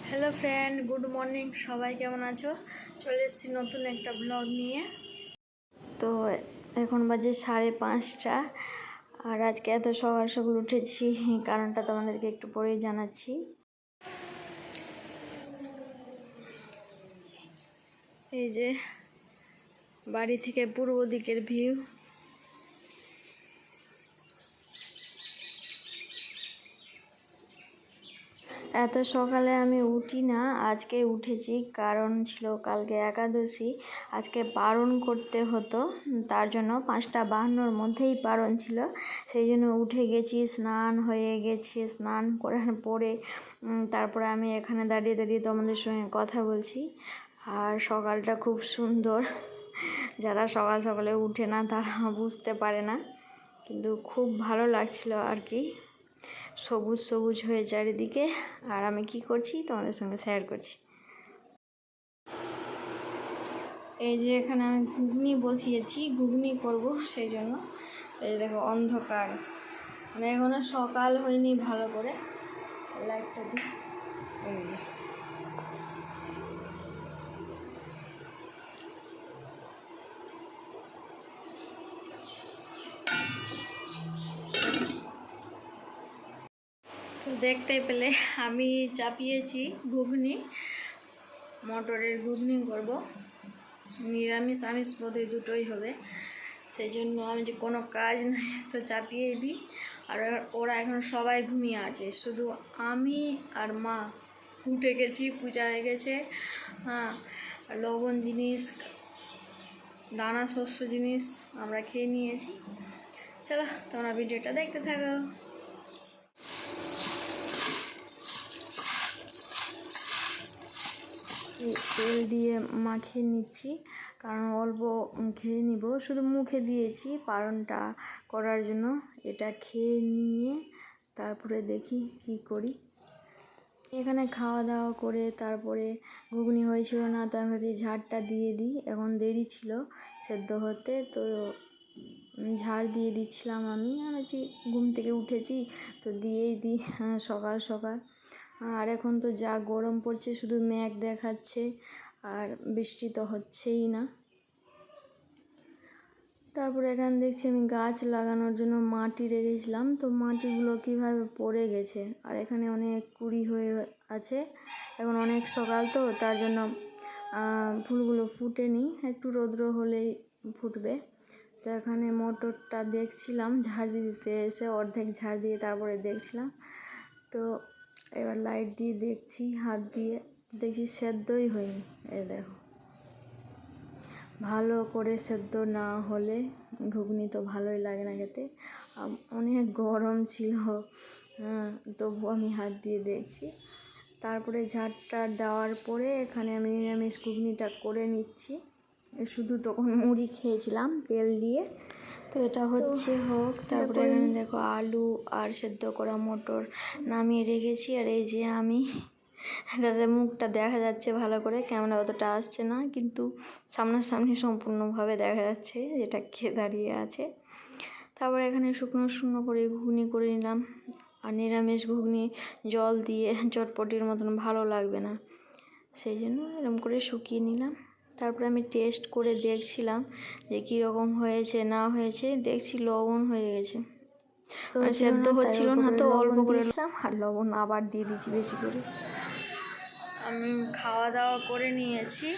Hello friend, good morning. সবাই কেমন আছো? চলে এসেছি নতুন একটা ব্লগ নিয়ে। তো এখন বাজে 5:30, আর আজকে এত সকাল সকাল উঠেছি কারণটা তোমাদেরকে একটু পরেই জানাচ্ছি। এই যে বাড়ি থেকে পূর্ব দিকের ভিউ। এত সকালে আমি উঠি না, আজকে উঠেছি কারণ ছিল কালকে একাদশী। আজকে পারণ করতে হতো, তার জন্য 5:52-র মধ্যেই পারণ ছিল। সেই জন্য উঠে গেছি, স্নান হয়ে গেছি, স্নান করে পরে তারপরে আমি এখানে দাঁড়িয়ে দাঁড়িয়ে তোমাদের সঙ্গে কথা বলছি। আর সকালটা খুব সুন্দর। যারা সকাল সকালে উঠে না তারা বুঝতে পারে না, কিন্তু খুব ভালো লাগছিল আর কি। সবুজ সবুজ হয়ে চারিদিকে, আর আমি কি করছি তোমাদের সঙ্গে শেয়ার করছি। এই যে এখানে আমি ঘুগনি বসিয়েছি, ঘুগনি করব, সেই জন্য এই দেখো অন্ধকার, মানে এখনো সকাল হয়নি ভালো করে। লাইটটা দিই। এই যে দেখতে পেলে আমি চাপিয়েছি ঘুগনি, মটরের ঘুগনি করব। নিরামিষ আমিষ বোধহয় দুটোই হবে, সেই জন্য আমি যে কোনো কাজ নাই তো চাপিয়েই দিই। আর ওরা এখন সবাই ঘুমিয়ে আছে, শুধু আমি আর মা উঠে গেছি, পূজা হয়ে গেছে। হ্যাঁ, লবণ জিনিস, দানা শস্য জিনিস আমরা খেয়ে নিয়েছি। চলো তোমরা ভিডিওটা দেখতে থাকো। তেল দিয়ে মাখিয়ে নিচ্ছি, কারণ অল্প খেয়ে নিব, শুধু মুখে দিয়েছি পারণটা করার জন্য। এটা খেয়ে নিয়ে তারপরে দেখি কি করি। এখানে খাওয়া দাওয়া করে তারপরে ঘুগনি হয়েছিল না, তো আমি ভাবি ঝাড়টা দিয়ে দিই, এখন দেরি ছিল সেদ্ধ হতে, তো ঝাড় দিয়ে দিচ্ছিলাম। আমি ভাবছি ঘুম থেকে উঠেছি তো দিয়েই দিই সকাল সকাল। আর এখন তো যা গরম পড়ছে, শুধু মেঘ দেখাচ্ছে আর বৃষ্টি তো হচ্ছেই না। তারপরে এখানে দেখছি আমি গাছ লাগানোর জন্য মাটি রেখেছিলাম, তো মাটিগুলো কীভাবে পড়ে গেছে। আর এখানে অনেক কুড়ি হয়ে আছে, এখন অনেক সকাল তো তার জন্য ফুলগুলো ফুটেনি, একটু রৌদ্র হলেই ফুটবে। তো এখানে মটরটা দেখছিলাম ঝাড় দিতে এসে, অর্ধেক ঝাড় দিয়ে তারপরে দেখছিলাম। তো এবার লাইট দিয়ে দেখছি, হাত দিয়ে দেখছি সেদ্ধই হয়নি। এই দেখো, ভালো করে সেদ্ধ না হলে ঘুগনি তো ভালোই লাগে না খেতে। অনেক গরম ছিল, তবু আমি হাত দিয়ে দেখছি। তারপরে ঝাড়টা দেওয়ার পরে এখানে আমি নিরামিষ ঘুগনিটা করে নিচ্ছি। শুধু তখন মুড়ি খেয়েছিলাম তেল দিয়ে, তো এটা হচ্ছে হোক। তারপরে এখানে দেখো আলু আর সেদ্ধ করা মটর নামিয়ে রেখেছি। আর এই যে আমি, এটাতে মুখটা দেখা যাচ্ছে ভালো করে, ক্যামেরা অতটা আসছে না, কিন্তু সামনাসামনি সম্পূর্ণভাবে দেখা যাচ্ছে যেটা খেয়ে দাঁড়িয়ে আছে। তারপরে এখানে শুকনো শুকনো করে ঘুগনি করে নিলাম। আর নিরামিষ ঘুগনি জল দিয়ে চটপটির মতন ভালো লাগবে না, সেই জন্য এরকম করে শুকিয়ে নিলাম। তারপরে আমি টেস্ট করে দেখছিলাম যে কীরকম হয়েছে না হয়েছে, দেখছি লবণ হয়ে গেছে। তো সেদ্ধ হচ্ছিল না, তো অল্প করে দিলাম আর লবণ আবার দিয়ে দিচ্ছি বেশি করে। আমি খাওয়া দাওয়া করে নিয়েছি,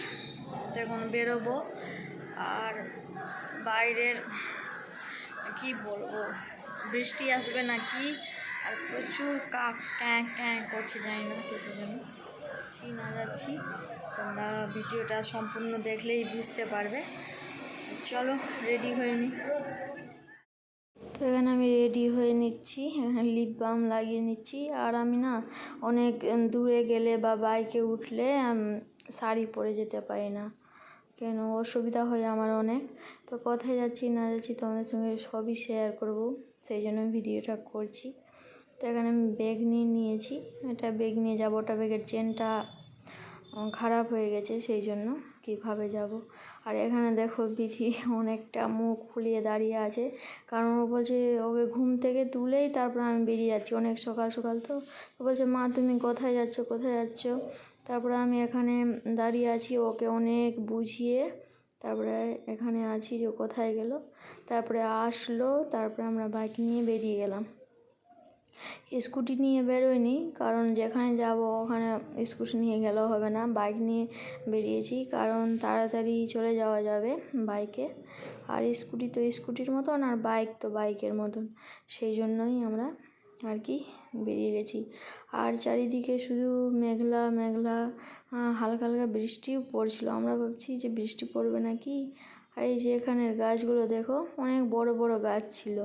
এখন বেরোবো। আর বাইরের কি বলবো, বৃষ্টি আসবে নাকি, আর প্রচুর কাক ক্যাঁ ক্যাঁ করছে, জানি না কিসের জন্য। না যাচ্ছি, তোমরা ভিডিওটা সম্পূর্ণ দেখলেই বুঝতে পারবে। চলো রেডি হয়ে নি। তো এখানে আমি রেডি হয়ে নিচ্ছি, এখানে লিপ বাম লাগিয়ে নিচ্ছি। আর আমি না অনেক দূরে গেলে বা বাইকে উঠলে শাড়ি পরে যেতে পারি না, কেন অসুবিধা হয় আমার অনেক। তো কোথায় যাচ্ছি না যাচ্ছি তোমাদের সঙ্গে সবই শেয়ার করব, সেই জন্য ভিডিওটা করছি। তো এখানে আমি ব্যাগ নিয়ে নিয়েছি, এটা ব্যাগ নিয়ে যাবো। ওটা ব্যাগের চেনটা খারাপ হয়ে গেছে, সেই জন্য কীভাবে যাব। আর এখানে দেখো বিথি অনেকটা মুখ ফুলিয়ে দাঁড়িয়ে আছে, কারণ ও বলছে ওকে ঘুম থেকে তুলেই তারপর আমি বেরিয়ে যাচ্ছি, অনেক সকাল সকাল তো বলছে মা তুমি কোথায় যাচ্ছ কোথায় যাচ্ছ। তারপরে আমি এখানে দাঁড়িয়ে আছি, ওকে অনেক বুঝিয়ে তারপরে এখানে আছি যে কোথায় গেল। তারপরে আসলো, তারপরে আমরা বাইক নিয়ে বেরিয়ে গেলাম। স্কুটি নিয়ে বেরোয়নি, কারণ যেখানে যাব ওখানে স্কুটি নিয়ে গেলেও হবে না, বাইক নিয়ে বেরিয়েছি, কারণ তাড়াতাড়ি চলে যাওয়া যাবে বাইকে। আর স্কুটি তো স্কুটির মতন, আর বাইক তো বাইকের মতন, সেই জন্যই আমরা আর কি বেরিয়ে গেছি। আর চারিদিকে শুধু মেঘলা মেঘলা, হালকা হালকা বৃষ্টিও পড়ছিল। আমরা ভাবছি যে বৃষ্টি পড়বে নাকি। আর এই যে এখানের গাছগুলো দেখো, অনেক বড় বড় গাছ ছিল,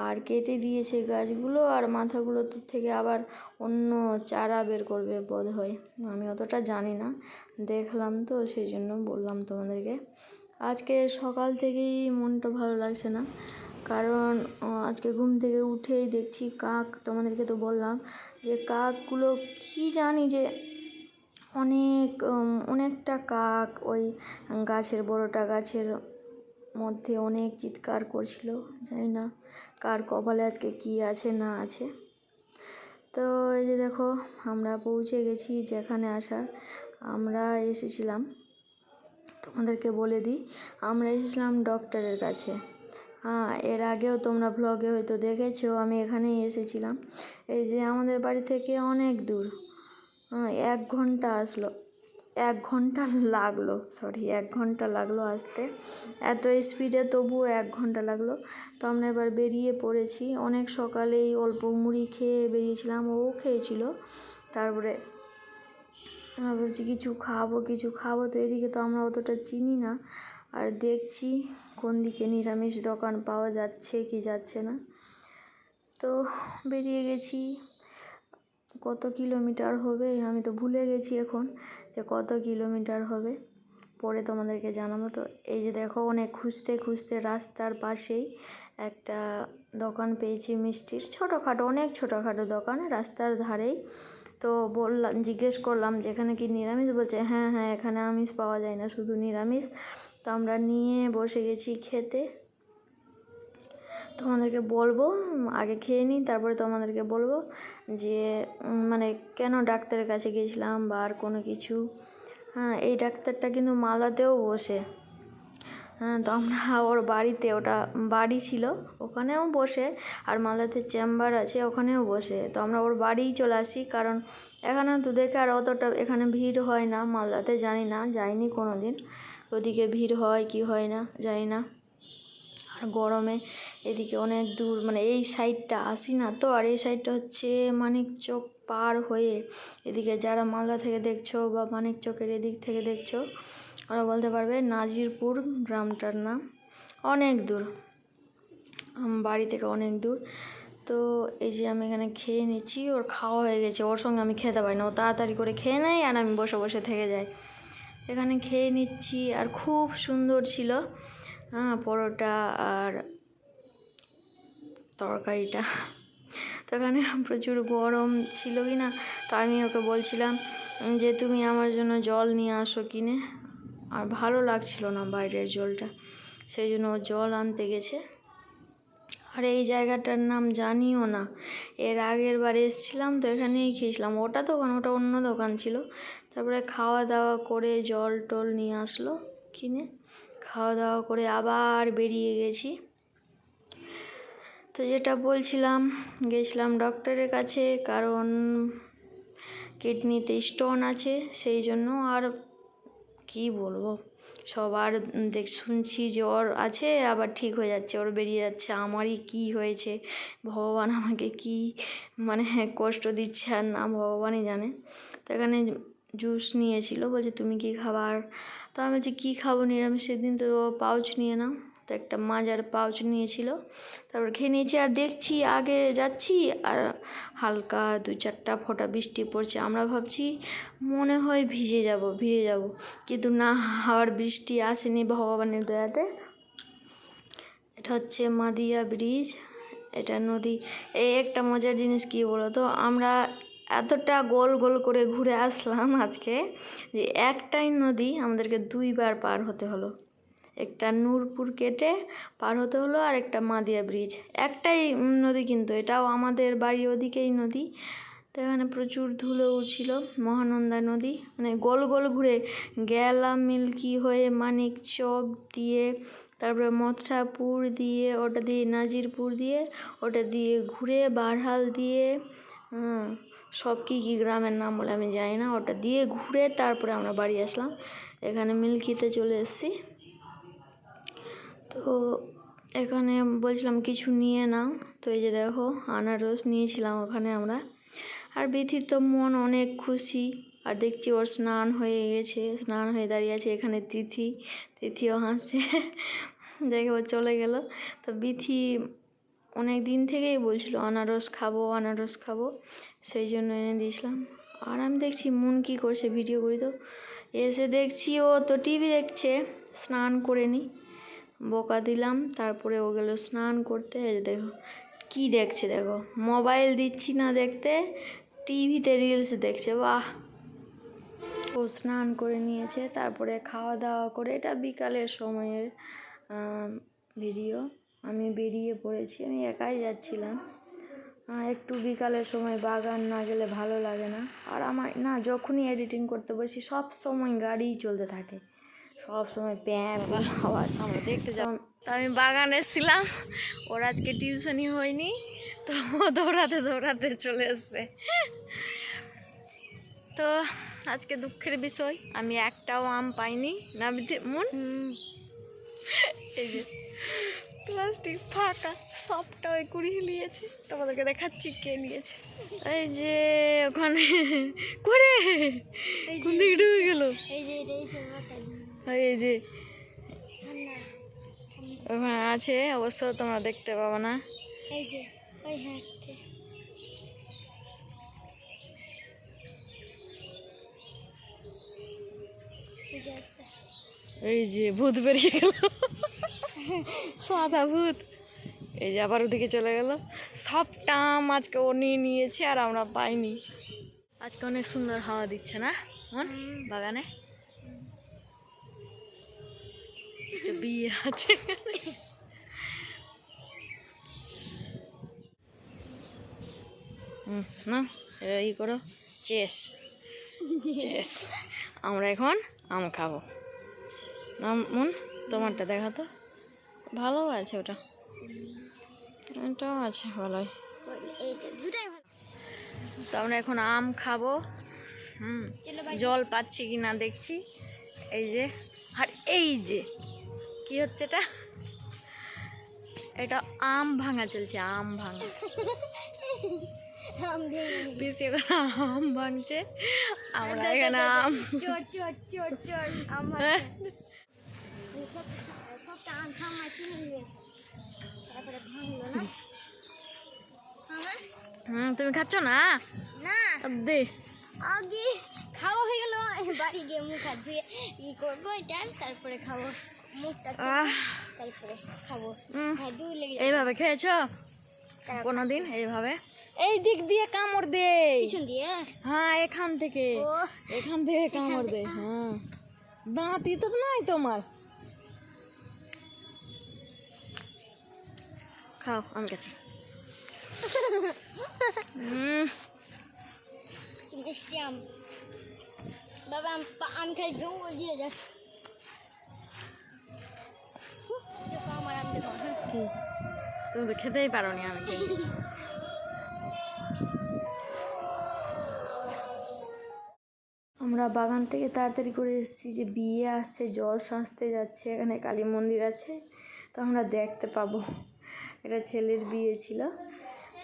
আর কেটে দিয়েছে গাছগুলো, আর মাথাগুলো থেকে আবার অন্য চারা বের করবে বোধ হয়, আমি অতটা জানি না, দেখলাম তো সেই জন্য বললাম তোমাদেরকে। আজকে সকাল থেকেই মনটা ভালো লাগছে না, কারণ আজকে ঘুম থেকে উঠেই দেখছি কাক, তোমাদেরকে তো বললাম যে কাকগুলো কি জানি যে অনেকটা কাক ওই গাছের বড়টা গাছের মধ্যে অনেক চিৎকার করছিল, জানি না কার কপালে আজকে কি আছে না আছে। তো এই যে দেখো আমরা পৌঁছে গেছি যেখানে আসার। আমরা এসেছিলাম, তোমাদেরকে বলে দিই, আমরা এসেছিলাম ডক্টরের কাছে। এর আগেও তোমরা ব্লগে হয়তো দেখেছো, আমি এখানেই এসেছিলাম। এই যে আমাদের বাড়ি থেকে অনেক দূর, 1 ঘন্টা আসলো, 1 ঘন্টা লাগলো, 1 ঘন্টা লাগলো আসতে, এত স্পিডে তবুও 1 ঘন্টা লাগলো। তো আমরা এবার বেরিয়ে পড়েছি, অনেক সকালেই অল্প মুড়ি খেয়ে বেরিয়েছিলাম, ও খেয়েছিল। তারপরে আমরা ভাবছি কিছু খাবো, তো এদিকে তো আমরা অতটা চিনি না, আর দেখছি কোন দিকে নিরামিষ দোকান পাওয়া যাচ্ছে কি যাচ্ছে না। তো বেরিয়ে গেছি। কত কিলোমিটার হবে আমি তো ভুলে গেছি এখন, যে কত কিলোমিটার হবে, পরে তোমাদেরকে জানাবো। তো এই যে দেখো অনেক খুঁজতে খুঁজতে রাস্তার পাশেই একটা দোকান পেয়েছি মিষ্টির, ছোটোখাটো, অনেক ছোটোখাটো দোকান রাস্তার ধারেই। তো বললাম, জিজ্ঞেস করলাম যে এখানে কি নিরামিষ, বলছে হ্যাঁ হ্যাঁ এখানে আমিষ পাওয়া যায় না, শুধু নিরামিষ। তো আমরা নিয়ে বসে গেছি খেতে। তোমাদেরকে বলবো, আগে খেয়ে নিই তারপরে তোমাদেরকে বলবো যে মানে কেন ডাক্তারের কাছে গেছিলাম বা আর কোনো কিছু। এই ডাক্তারটা কিন্তু মালদাতেও বসে। তো আমরা ওর বাড়িতে, ওটা বাড়ি ছিল, ওখানেও বসে, আর মালদাতে চেম্বার আছে ওখানেও বসে। তো আমরা ওর বাড়িই চলে আসি, কারণ এখানে তো দেখে আর অতটা এখানে ভিড় হয় না, মালদাতে জানি না, যাইনি কোনো দিন, ওদিকে ভিড় হয় কি হয় না জানি না। আর গরমে এদিকে অনেক দূর, মানে এই সাইডটা আসি না তো, আর এই সাইডটা হচ্ছে মানিকচক পার হয়ে, এদিকে যারা মালদা থেকে দেখছো বা মানিকচকের এদিক থেকে দেখছো ওরা বলতে পারবে নাজিরপুর গ্রামটার নাম, অনেক দূর, বাড়ি থেকে অনেক দূর। তো এই যে আমি এখানে খেয়ে নিচ্ছি, ওর খাওয়া হয়ে গেছে, ওর সঙ্গে আমি খেতে পারি না, ও তাড়াতাড়ি করে খেয়ে নেয় আর আমি বসে বসে থেকে যাই। এখানে খেয়ে নিচ্ছি, আর খুব সুন্দর ছিল পরোটা আর তরকারিটা। তো এখানে প্রচুর গরম ছিল কি না, তো আমি ওকে বলছিলাম যে তুমি আমার জন্য জল নিয়ে আসো কিনে, আর ভালো লাগছিল না বাইরের জলটা, সেই জন্য ও জল আনতে গেছে। আর এই জায়গাটার নাম জানিও না, এর আগের বার এসেছিলাম তো এখানেই খেয়েছিলাম, ওটা অন্য দোকান ছিল। তারপরে খাওয়া দাওয়া করে জল টল নিয়ে আসলো কিনে, খাওয়া দাওয়া করে আবার বেরিয়ে গেছি। তো যেটা বলছিলাম, গেছিলাম ডক্টরের কাছে, কারণ কিডনিতে স্টোন আছে সেই জন্য। আর কি বলবো, সবার শুনছি যে ওর আছে আবার ঠিক হয়ে যাচ্ছে, ওর বেরিয়ে যাচ্ছে, আমারই কি হয়েছে, ভগবান আমাকে কি মানে কষ্ট দিচ্ছে আর না ভগবানই জানে। তো এখানে জুস নিয়েছিল, বলছে তুমি কি খাবার, তো আমি বলছি কী খাবো নিরামিষের দিন, তো পাউচ নিয়ে নাও, তো একটা মাজার পাউচ নিয়েছিল, তারপর খেয়ে নিয়েছি। আর দেখছি আগে যাচ্ছি আর হালকা 2-4টা ফোঁটা বৃষ্টি পড়ছে, আমরা ভাবছি মনে হয় ভিজে যাব, কিন্তু না, আর বৃষ্টি আসেনি ভগবানের দয়াতে। এটা হচ্ছে মাদিয়া ব্রিজ, এটা নদী। এই একটা মজার জিনিস কী বলো তো, আমরা এতটা গোল গোল করে ঘুরে আসলাম আজকে, যে একটাই নদী আমাদেরকে 2বার পার হতে হলো। একটা নূরপুর কেটে পার হতে হলো, আর একটা মাদিয়া ব্রিজ। একটাই নদী, কিন্তু এটাও আমাদের বাড়ির ওদিকেই নদী। তো এখানে প্রচুর ধুলো উঠছিল। মহানন্দা নদী, মানে গোল গোল ঘুরে গেলাম মিল্কি হয়ে মানিক চক দিয়ে, তারপরে মথুরাপুর দিয়ে, ওটা দিয়ে নাজিরপুর দিয়ে, ওটা দিয়ে ঘুরে বারহাল দিয়ে, সব কী কী গ্রামের নাম বলে আমি জানি না, ওটা দিয়ে ঘুরে তারপরে আমরা বাড়ি আসলাম। এখানে মিল্কিতে চলে এসেছি। তো এখানে বলছিলাম কিছু নিয়ে নাও, তো এই যে দেখো আনারস নিয়েছিলাম ওখানে আমরা। আর বিথির তো মন অনেক খুশি, আর দেখছি ওর স্নান হয়ে গেছে, স্নান হয়ে দাঁড়িয়ে আছে এখানে তিথিও হাসছে দেখে ও চলে গেল। তো বিথি অনেক দিন থেকেই বলছিল আনারস খাবো, সেই জন্য এনে দিয়েছিলাম। আর আমি দেখছি মন কী করছে, ভিডিও করি তো এসে দেখছি ও তো টিভি দেখছে, স্নান করে নি, বকা দিলাম, তারপরে ও গেল স্নান করতে। এই যে দেখো কী দেখছে, দেখো মোবাইল দিচ্ছি না দেখতে, টিভিতে রিলস দেখছে। বাহ! ও স্নান করে নিয়েছে, তারপরে খাওয়া দাওয়া করে, এটা বিকালের সময়ের ভিডিও। আমি বেরিয়ে পড়েছি, আমি একাই যাচ্ছিলাম। একটু বিকালের সময় বাগান না গেলে ভালো লাগে না। আর আমার না, যখনই এডিটিং করতে বসি সব সময় গাড়িই চলতে থাকে, সব সময় প্যাঁ আওয়াজ। আমরা দেখতে যাব, তো আমি বাগান এসেছিলাম, ওর আজকে টিউশনই হয়নি, তো দৌড়াতে চলে এসছে। তো আজকে দুঃখের বিষয়, আমি একটাও আম পাইনি না মন। এই যে প্লাস্টিক ফাঁকা, সবটা ওই কুড়িয়ে নিয়েছে, তোমাদেরকে দেখাচ্ছি কে নিয়েছে। এই যে ওখানে করে কোন দিকে ঢুকে গেল, এই যে ওখানে আছে, অবশ্য তোমরা দেখতে পাবো না। এই যে এই যে ভূত বেরিয়ে গেল, সাদা ভূত। এই যে আবার ওদিকে চলে গেল। সবটা আম আজকে ও নিয়ে নিয়েছে, আর আমরা পাইনি। আজকে অনেক সুন্দর হাওয়া দিচ্ছে না মন বাগানে। বিয়ে আছে, না এই করো চেস। আমরা এখন আম খাবো না মন, তোমারটা দেখা তো ভালো আছে, ওটা এটাও আছে ভালোই। তো আমরা এখন আম খাবো। জল পাচ্ছি কি না দেখছি। এই যে, আর এই যে কি হচ্ছে, এটা আম ভাঙা চলছে, আম ভাঙা। পিসি এখানে আম ভাঙছে, আমরা এখানে আম। তুমি খাচ্ছ না? দে আগে খাওয়া হয়ে গেল, বাড়ি গিয়ে মুখ হাত ধুয়ে ই করবো এটা, তারপরে খাবো, মুখটা তারপরে খাবো। এইভাবে খেয়েছো কোনোদিন? এইভাবে এই দিক দিয়ে কামড় দে, পিছন দিয়ে, হ্যাঁ এখান থেকে কামড় দে। হ্যাঁ দাঁতই তো নাই তোমার, খাও আমি কাছে। আম বাবা আম খাই জঙ্গল দিয়ে যা, আমার আম দেবো। কি তুমি তো খেতেই পারো নি, আমি খেয়ে গেছি। আমরা বাগান থেকে তাড়াতাড়ি করে এসেছি, যে বিয়ে আসছে, জল সাজতে যাচ্ছে, এখানে কালী মন্দির আছে, তো আমরা দেখতে পাবো। এটা ছেলের বিয়ে ছিল,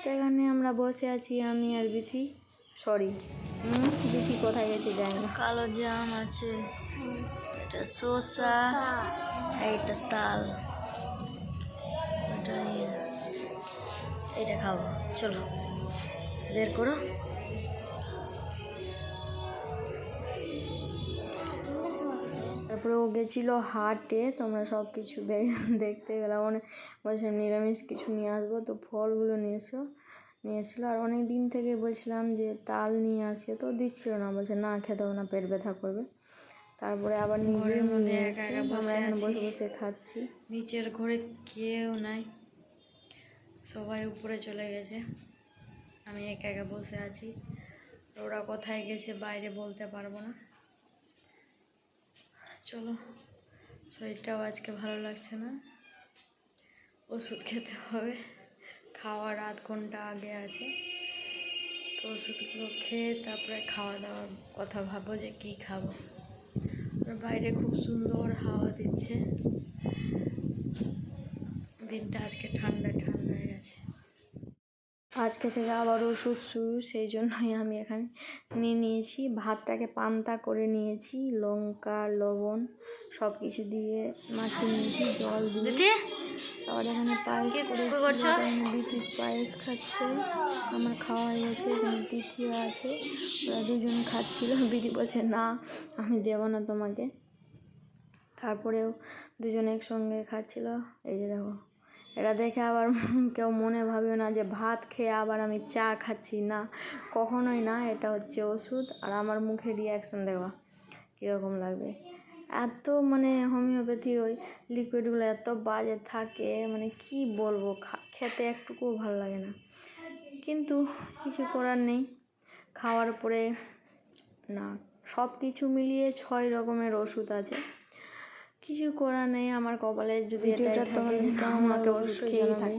তো এখানে আমরা বসে আছি আমি আর বিথি। বিথি কোথায় গেছে জানি না। কালো জাম আছে, এটা শসা, এইটা তাল, এটা খাবো, চলো বের করো। তারপরে ও গেছিলো হাটে, তোমরা সব কিছু দেখতে পেলাম। অনেক বলছিলাম নিরামিষ কিছু নিয়ে আসবো, তো ফলগুলো নিয়েছিল। আর অনেক দিন থেকে বলছিলাম যে তাল নিয়ে আসে, তো দিচ্ছিল না, বলছে না খেতে হবে না, পেট ব্যথা করবে। তারপরে আবার নিজেই নিয়ে এসে আমরা এখন বসে বসে খাচ্ছি। নিচের ঘরে কেউ নাই, সবাই উপরে চলে গেছে, আমি একা একা বসে আছি। ওরা কোথায় গেছে বাইরে বলতে পারবো না। চলো, শরীরটাও আজকে ভালো লাগছে না, ওষুধ খেতে হবে, খাওয়ার আধ ঘন্টা আগে আছে, তো ওষুধগুলো খেয়ে তারপরে খাওয়া দাওয়ার কথা ভাবো যে কী খাবো। বাইরে খুব সুন্দর হাওয়া দিচ্ছে, দিনটা আজকে ঠান্ডা ঠান্ডা হয়ে গেছে। আজকে থেকে আবার ওষুধ শুরু, সেই জন্যই আমি এখানে নিয়ে নিয়েছি। ভাতটাকে পান্তা করে নিয়েছি, লঙ্কা লবণ সব কিছু দিয়ে মাখিয়ে নিয়েছি জল দিয়ে। আবার এখানে পায়েস করেছি, এখানে দিদি পায়েস খাচ্ছে, আমার খাওয়া হয়ে গেছে, এখানে তিথিও আছে, ওরা দুজন খাচ্ছিল। দিদি বলছে না আমি দেবো না তোমাকে, তারপরেও দুজন একসঙ্গে খাচ্ছিল। এই যে দেখো, এটা দেখে আবার কেউ মনে ভাবেও না যে ভাত খেয়ে আবার আমি চা খাচ্ছি, না, কখনোই না। এটা হচ্ছে ওষুধ, আর আমার মুখে রিয়াকশান দেওয়া কীরকম লাগবে। এত মানে হোমিওপ্যাথির ওই লিকুইডগুলো এত বাজে থাকে, মানে কি বলবো, খেতে একটুকুও ভালো লাগে না, কিন্তু কিছু করার নেই। খাওয়ার পরে না, সব কিছু মিলিয়ে 6 রকমের ওষুধ আছে, কিছু করার নেই। আমার কপালে যদি এটা থাকে আমাকে ওষুধ খেয়েই থাকে।